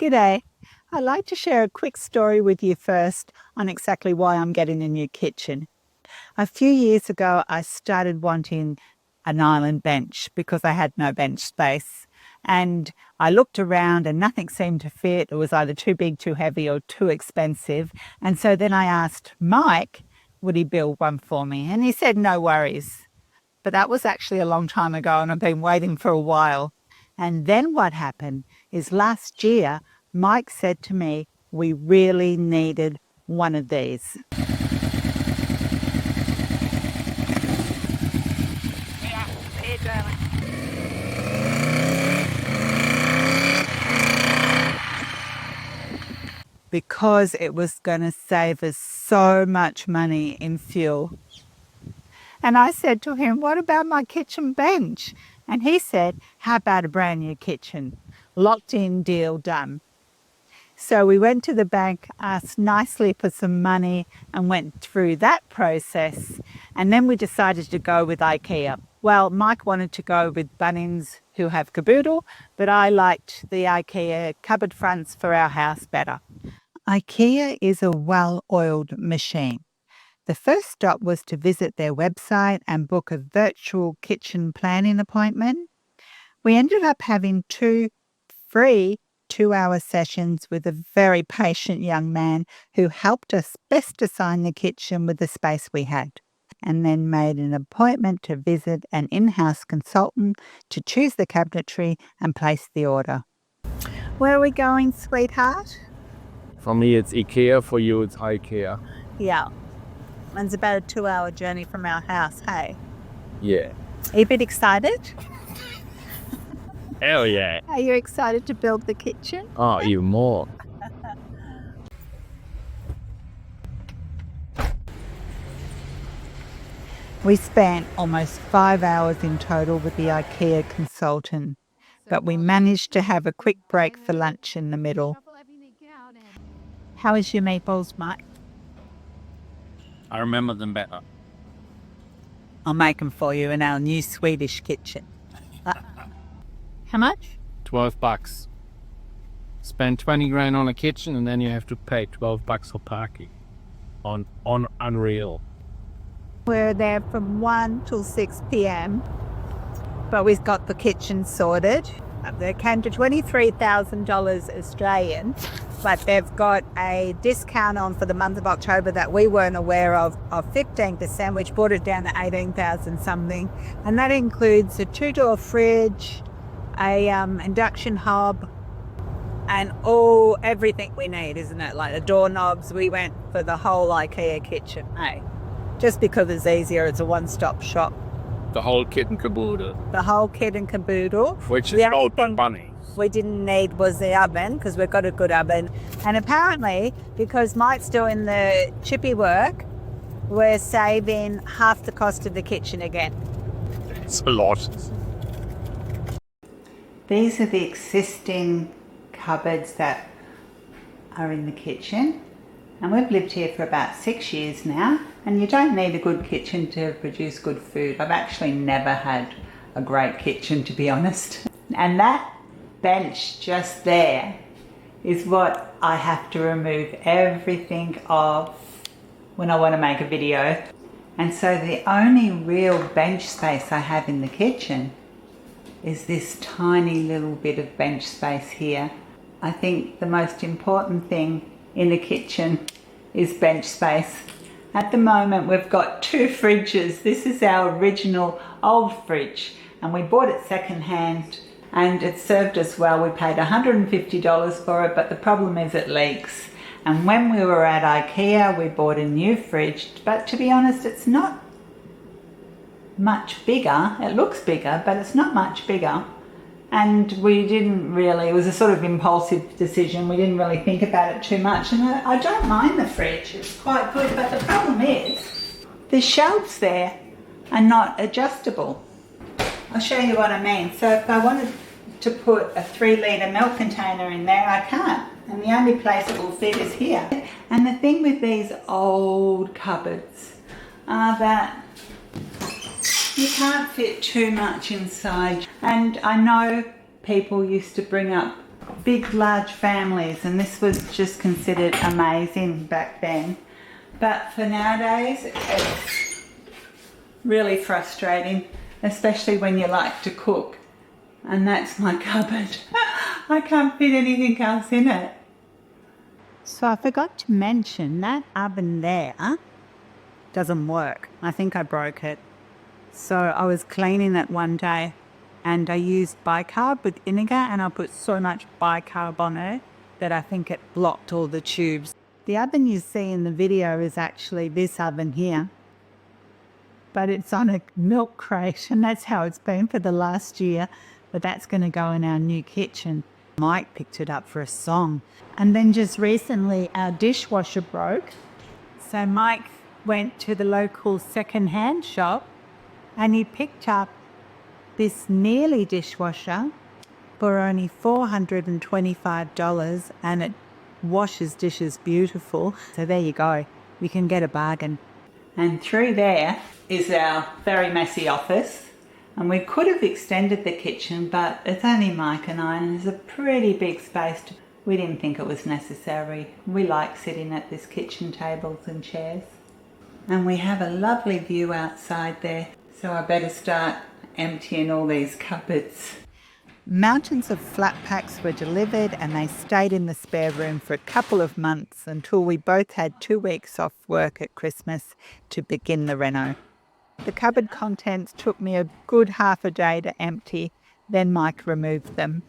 G'day. I'd like to share a quick story with you first on exactly why I'm getting a new kitchen. A few years ago, I started wanting an island bench because I had no bench space. And I looked around and nothing seemed to fit. It was either too big, too heavy, or too expensive. And so then I asked Mike, would he build one for me? And he said, no worries. But that was actually a long time ago and I've been waiting for a while. And then what happened is last year, Mike said to me, we really needed one of these. Because it was going to save us so much money in fuel. And I said to him, what about my kitchen bench? And he said, how about a brand new kitchen? Locked in, deal done. So we went to the bank, asked nicely for some money and went through that process. And then we decided to go with IKEA. Well, Mike wanted to go with Bunnings, who have caboodle, but I liked the IKEA cupboard fronts for our house better. IKEA is a well-oiled machine. The first stop was to visit their website and book a virtual kitchen planning appointment. We ended up having 2 free 2-hour sessions with a very patient young man who helped us best design the kitchen with the space we had, and then made an appointment to visit an in-house consultant to choose the cabinetry and place the order. Where are we going, sweetheart? For me, it's IKEA. For you, it's IKEA. Yeah. And it's about a 2-hour journey from our house, hey? Yeah. Are you a bit excited? Hell yeah. Are you excited to build the kitchen? Oh, even more. We spent almost 5 hours in total with the IKEA consultant, but we managed to have a quick break for lunch in the middle. How is your meatballs, Mike? I remember them better. I'll make them for you in our new Swedish kitchen. How much? $12. Spend 20 grand on a kitchen and then you have to pay $12 for parking. On Unreal. We're there from 1 till 6 p.m, but we've got the kitchen sorted. They came to $23,000 Australian, but they've got a discount on for the month of October that we weren't aware of 15%, which brought it down to 18,000 something. And that includes a 2-door fridge, a induction hob, and everything we need, isn't it? Like the doorknobs. We went for the whole IKEA kitchen, hey? Just because it's easier, it's a one-stop shop. The whole kit and caboodle. The whole kit and caboodle. Which is sold by Bunnings. We didn't need was the oven, because we've got a good oven. And apparently, because Mike's doing the chippy work, we're saving half the cost of the kitchen again. It's a lot. These are the existing cupboards that are in the kitchen. And we've lived here for about 6 years now. And you don't need a good kitchen to produce good food. I've actually never had a great kitchen, to be honest. And that bench just there is what I have to remove everything of when I want to make a video. And so the only real bench space I have in the kitchen is this tiny little bit of bench space here. I think the most important thing in the kitchen is bench space. At the moment we've got 2 fridges. This is our original old fridge and we bought it secondhand and it served us well. We paid $150 for it, but the problem is it leaks. And when we were at IKEA we bought a new fridge, but to be honest it's not much bigger. It looks bigger, but it's not much bigger. And we didn't really, it was a sort of impulsive decision. We didn't really think about it too much. And I don't mind the fridge, it's quite good. But the problem is, the shelves there are not adjustable. I'll show you what I mean. So if I wanted to put a 3-litre milk container in there, I can't. And the only place it will fit is here. And the thing with these old cupboards are that you can't fit too much inside. And I know people used to bring up big, large families, and this was just considered amazing back then. But for nowadays, it's really frustrating, especially when you like to cook. And that's my cupboard. I can't fit anything else in it. So I forgot to mention that oven there doesn't work. I think I broke it. So I was cleaning it one day and I used bicarb with vinegar, and I put so much bicarb on it that I think it blocked all the tubes. The oven you see in the video is actually this oven here, but it's on a milk crate, and that's how it's been for the last year. But that's going to go in our new kitchen. Mike picked it up for a song. And then just recently our dishwasher broke. So Mike went to the local second-hand shop and he picked up this Nearly dishwasher for only $425, and it washes dishes beautiful. So there you go. You can get a bargain. And through there is our very messy office. And we could have extended the kitchen, but it's only Mike and I, and there's a pretty big space. We didn't think it was necessary. We like sitting at this kitchen tables and chairs. And we have a lovely view outside there, so I better start emptying all these cupboards. Mountains of flat packs were delivered, and they stayed in the spare room for a couple of months until we both had 2 weeks off work at Christmas to begin the reno. The cupboard contents took me a good half a day to empty, then Mike removed them.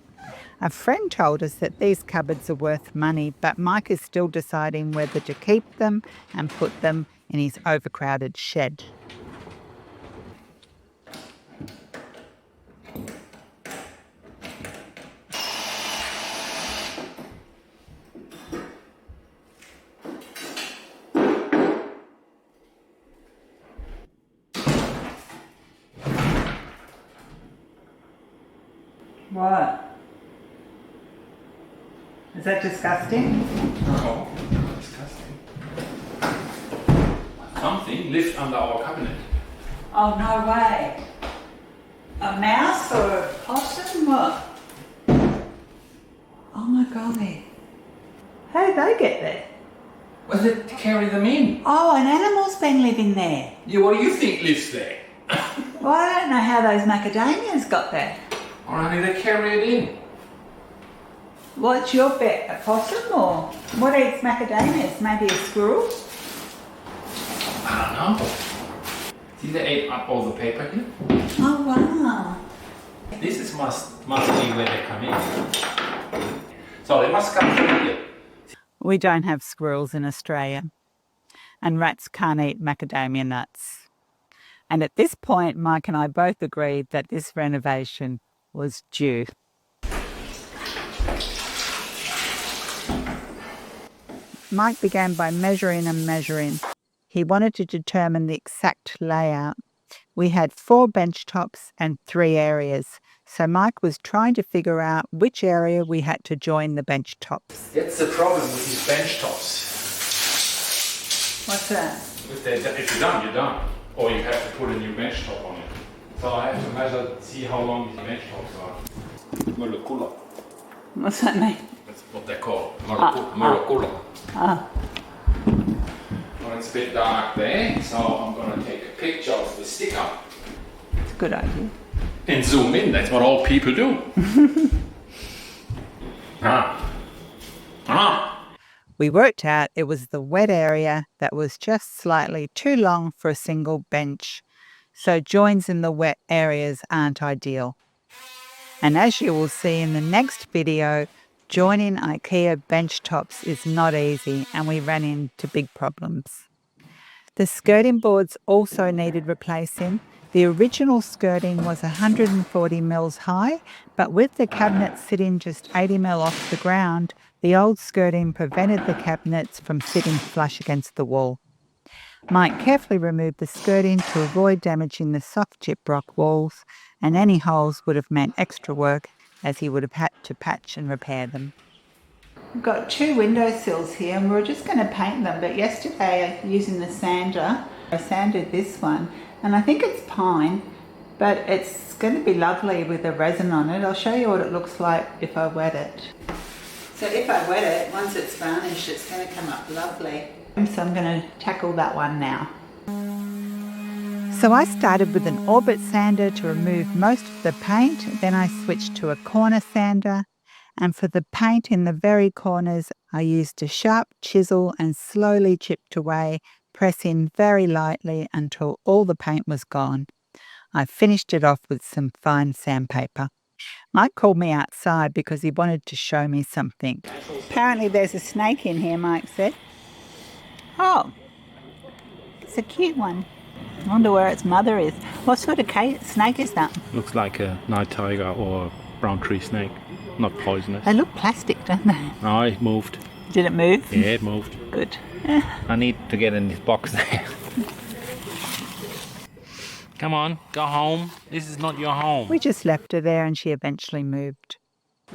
A friend told us that these cupboards are worth money, but Mike is still deciding whether to keep them and put them in his overcrowded shed. What? Is that disgusting? No, not disgusting. Something lived under our cabinet. Oh, no way. A mouse or a possum? What? Oh my golly. How did they get there? Well, they carry them in. Oh, an animal's been living there. Yeah, what do you think lives there? Well, I don't know how those macadamias got there. Only they carry it in. What's your bet? A possum, or what eats macadamias? Maybe a squirrel? I don't know. See, they ate up all the paper here. Oh wow. This is must be where they come in. So they must come from here. We don't have squirrels in Australia, and rats can't eat macadamia nuts. And at this point, Mike and I both agreed that this renovation was due. Mike began by measuring and measuring. He wanted to determine the exact layout. We had 4 bench tops and 3 areas, so Mike was trying to figure out which area we had to join the bench tops. That's the problem with these bench tops. What's that? If you're done, you're done. Or you have to put a new bench top on it. So I have to measure, see how long these bench tops are. Molecular. What's that mean? That's what they call molecular. Well, it's a bit dark there, so I'm going to take a picture of the sticker. It's a good idea. And zoom in, that's what all people do. We worked out it was the wet area that was just slightly too long for a single bench, so joins in the wet areas aren't ideal. And as you will see in the next video, joining IKEA bench tops is not easy, and we ran into big problems. The skirting boards also needed replacing. The original skirting was 140 mils high, but with the cabinet sitting just 80 mil off the ground, the old skirting prevented the cabinets from sitting flush against the wall. Mike carefully removed the skirting to avoid damaging the soft gyprock walls, and any holes would have meant extra work, as he would have had to patch and repair them. We've got 2 windowsills here, and we were just going to paint them, but yesterday using the sander, I sanded this one, and I think it's pine, but it's going to be lovely with the resin on it. I'll show you what it looks like if I wet it. So if I wet it, once it's varnished, it's going to come up lovely. So I'm going to tackle that one now. So I started with an orbit sander to remove most of the paint, then I switched to a corner sander, and for the paint in the very corners I used a sharp chisel and slowly chipped away, pressing very lightly until all the paint was gone. I finished it off with some fine sandpaper. Mike called me outside because he wanted to show me something. Apparently there's a snake in here, Mike said. Oh, it's a cute one. I wonder where its mother is. What sort of snake is that? Looks like a night tiger or brown tree snake. Not poisonous. They look plastic, don't they? No, it moved. Did it move? Yeah, it moved. Good. I need to get in this box there. Come on, go home. This is not your home. We just left her there and she eventually moved.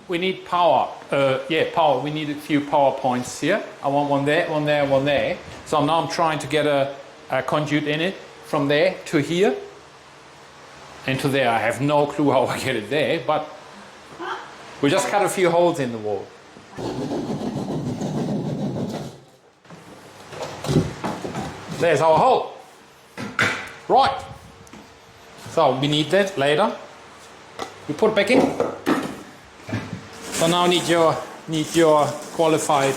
We need power. Power. We need a few power points here. I want one there, one there, one there. So now I'm trying to get a conduit in it from there to here and to there. I have no clue how I get it there, but we just cut a few holes in the wall. There's our hole. Right. So we need that later. We put it back in. So now need your qualified.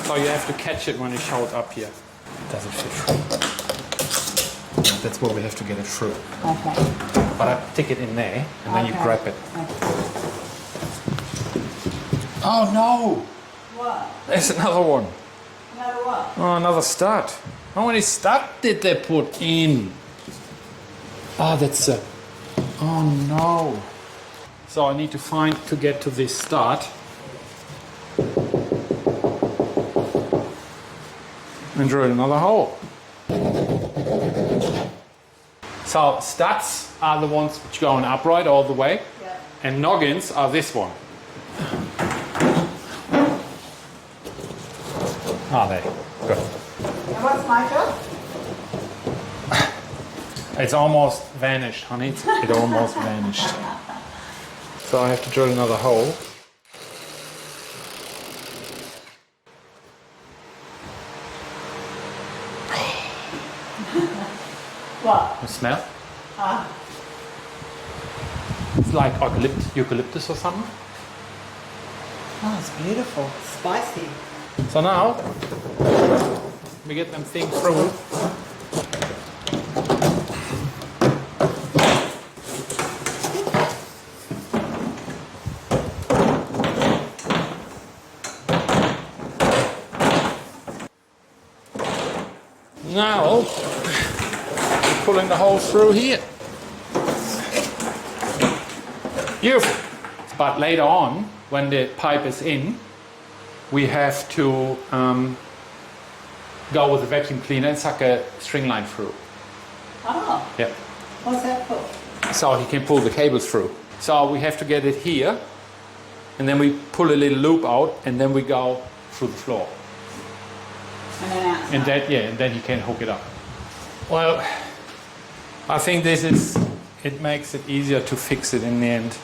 So you have to catch it when it shows up here. Does it fit through? That's where we have to get it through. Okay. But I stick it in there and then you grab it. Okay. Oh no! What? There's another one. Another what? Oh, another stud. How many stud did they put in? Oh, that's a... Oh no. So I need to get to this stud. And drill another hole. So studs are the ones which go on upright all the way. Yeah. And noggins are this one. Ah, there. Good. And what's my job? It's almost vanished, honey. It almost vanished. So I have to drill another hole. What? You smell? Ah. It's like eucalyptus or something. Oh, it's beautiful. Spicy. So now we get them things through. Now we're pulling the hole through here. Beautiful. But later on, when the pipe is in, we have to go with a vacuum cleaner and suck a string line through. Oh. Yeah. What's that for? So he can pull the cables through. So we have to get it here, and then we pull a little loop out, and then we go through the floor. And then outside. And then he can hook it up. Well, I think it makes it easier to fix it in the end.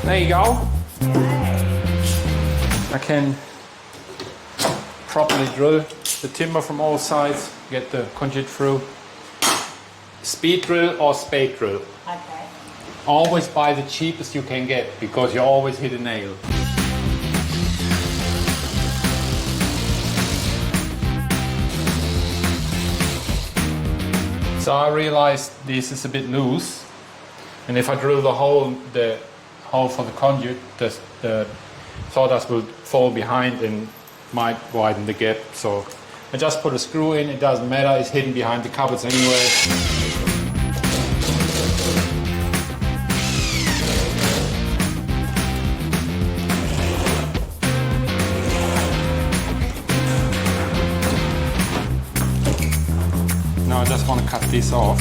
There you go. I can properly drill the timber from all sides, get the conduit through. Speed drill or spade drill. Okay. Always buy the cheapest you can get because you always hit a nail. So I realized this is a bit loose, and if I drill the hole for the conduit, the sawdust will fall behind and might widen the gap. So I just put a screw in, it doesn't matter, it's hidden behind the cupboards anyway. cut this off.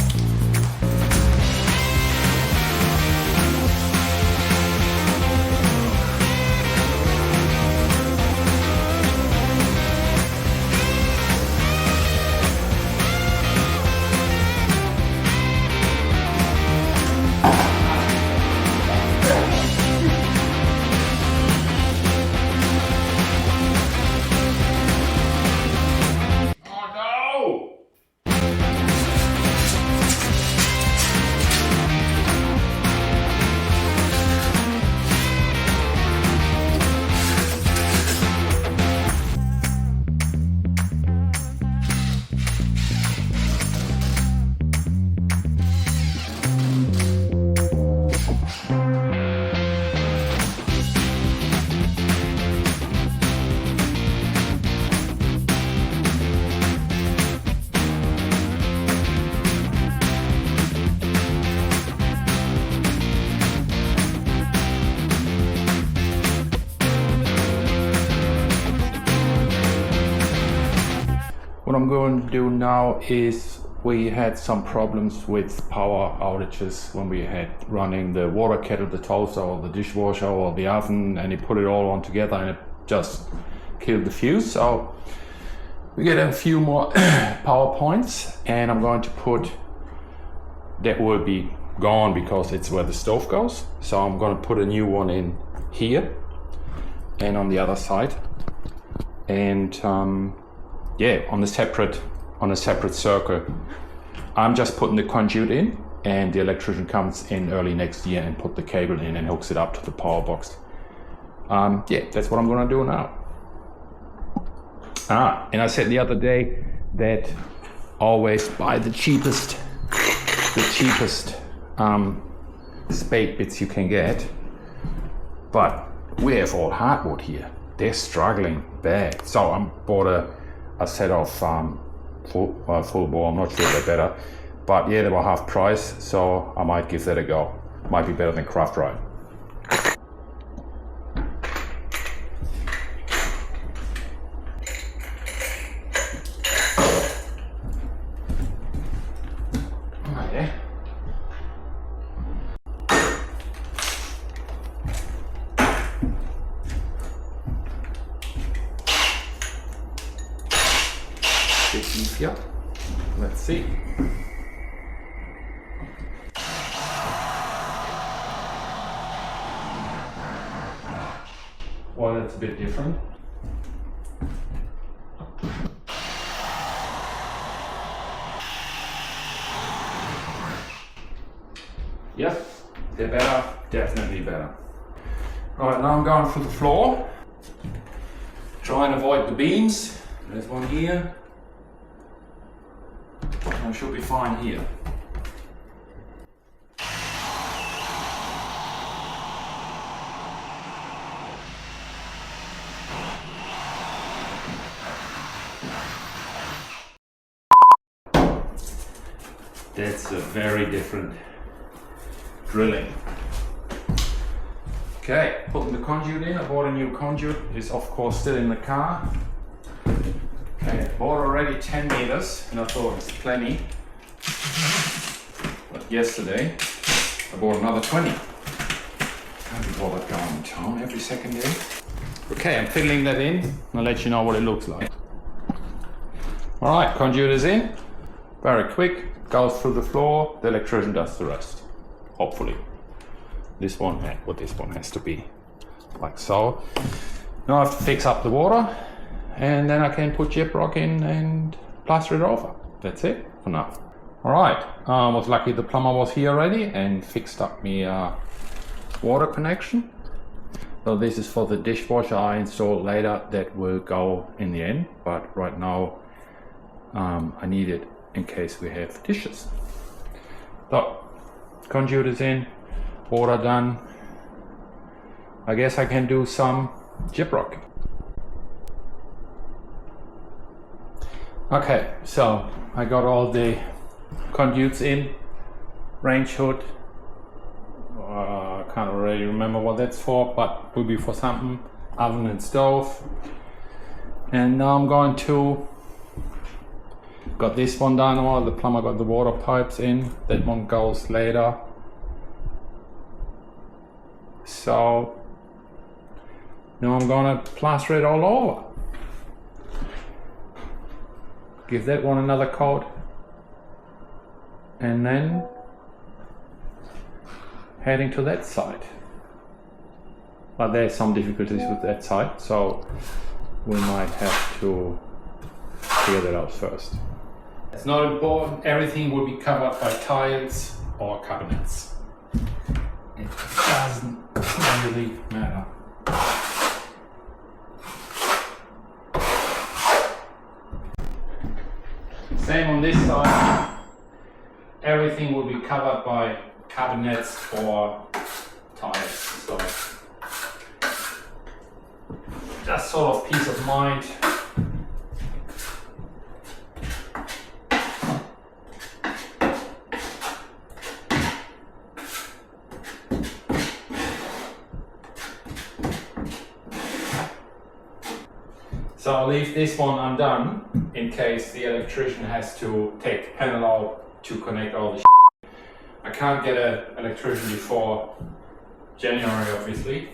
What I'm going to do now is, we had some problems with power outages when we had running the water kettle, the toaster or the dishwasher or the oven, and it put it all on together and it just killed the fuse. So we get a few more power points, and I'm going to put, that will be gone because it's where the stove goes. So I'm going to put a new one in here and on the other side, and yeah, on a separate circle. I'm just putting the conduit in, and the electrician comes in early next year and put the cable in and hooks it up to the power box. Yeah, that's what I'm gonna do now. And I said the other day that always buy the cheapest spade bits you can get, but we have all hardwood here. They're struggling bad. So I bought a set of full bore. I'm not sure they're better, but yeah, they were half price, so I might give that a go. Might be better than craft ride. Easier. Let's see. Well, that's a bit different. Yes, they're better, definitely better. Right, now I'm going through the floor. Try and avoid the beams. There's one here. I should be fine here. That's a very different drilling. Okay, putting the conduit in. I bought a new conduit. It's of course still in the car. Okay, I bought already 10 meters and I thought it's plenty. But yesterday I bought another 20. Can't be bothered going to town every second day. Okay, I'm filling that in. I'll let you know what it looks like. Alright, conduit is in. Very quick, goes through the floor, the electrician does the rest. Hopefully. This one, what this one has to be. Like so. Now I have to fix up the water, and then I can put Gyprock in and plaster it over. That's it for now. Alright, I was lucky the plumber was here already and fixed up my water connection. So this is for the dishwasher I installed later, that will go in the end, but right now I need it in case we have dishes. So, conduit is in, water done. I guess I can do some Gyprock. Okay, so I got all the conduits in, range hood. I can't really remember what that's for, but will be for something. Oven and stove. And now I'm going to Got this one done, or the plumber got the water pipes in. That one goes later. So now I'm gonna plaster it all over. Give that one another coat. And then heading to that side. But there's some difficulties with that side, so we might have to figure that out first. It's not important, everything will be covered by tiles or cabinets. It doesn't really matter. Same on this side, everything will be covered by cabinets or tiles. So just sort of peace of mind. So I'll leave this one undone in case the electrician has to take the panel out to connect all the shit. I can't get an electrician before January, obviously.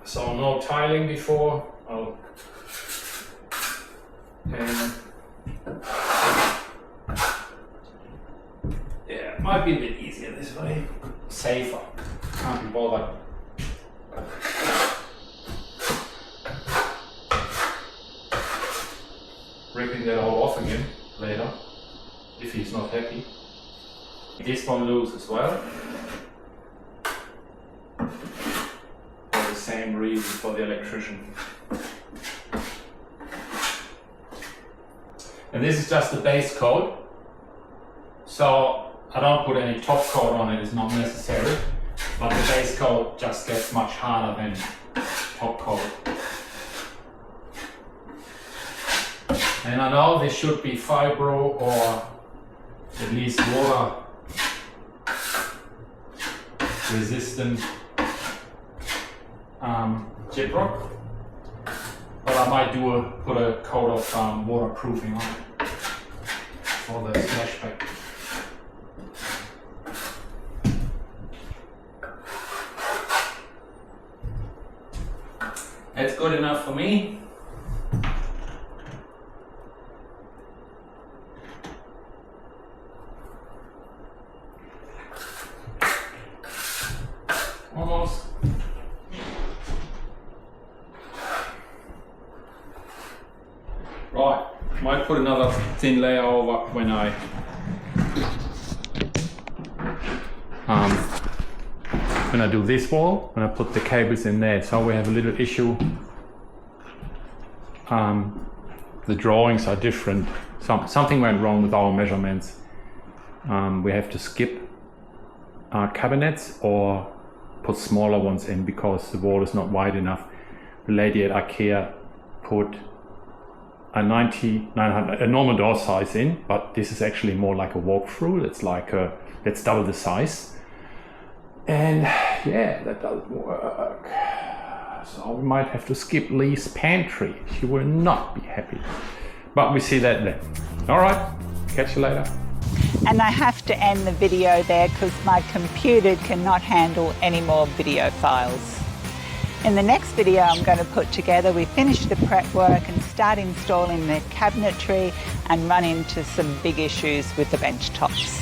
So no tiling before. Yeah, it might be a bit easier this way. Safer. Can't be bothered. Ripping that all off again later, if he's not happy. This one loose as well. For the same reason for the electrician. And this is just the base coat. So I don't put any top coat on it, it's not necessary. But the base coat just gets much harder than top coat. And I know this should be fibro or at least water resistant Gyprock, but I might put a coat of waterproofing on it for the splashback. That's good enough for me. Almost. Right, might put another thin layer over when I do this wall, when I put the cables in there. So we have a little issue. The drawings are different. Something went wrong with our measurements. We have to skip cabinets or put smaller ones in because the wall is not wide enough. The lady at IKEA put a 900 a normal door size in, but this is actually more like a walkthrough. It's like it's double the size. And yeah, that doesn't work. So we might have to skip Lee's pantry. She will not be happy. But we see that then. All right, catch you later. And I have to end the video there because my computer cannot handle any more video files. In the next video I'm going to put together, we finish the prep work and start installing the cabinetry and run into some big issues with the bench tops.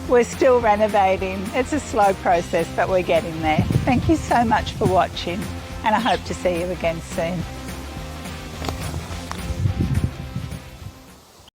We're still renovating. It's a slow process, but we're getting there. Thank you so much for watching, and I hope to see you again soon.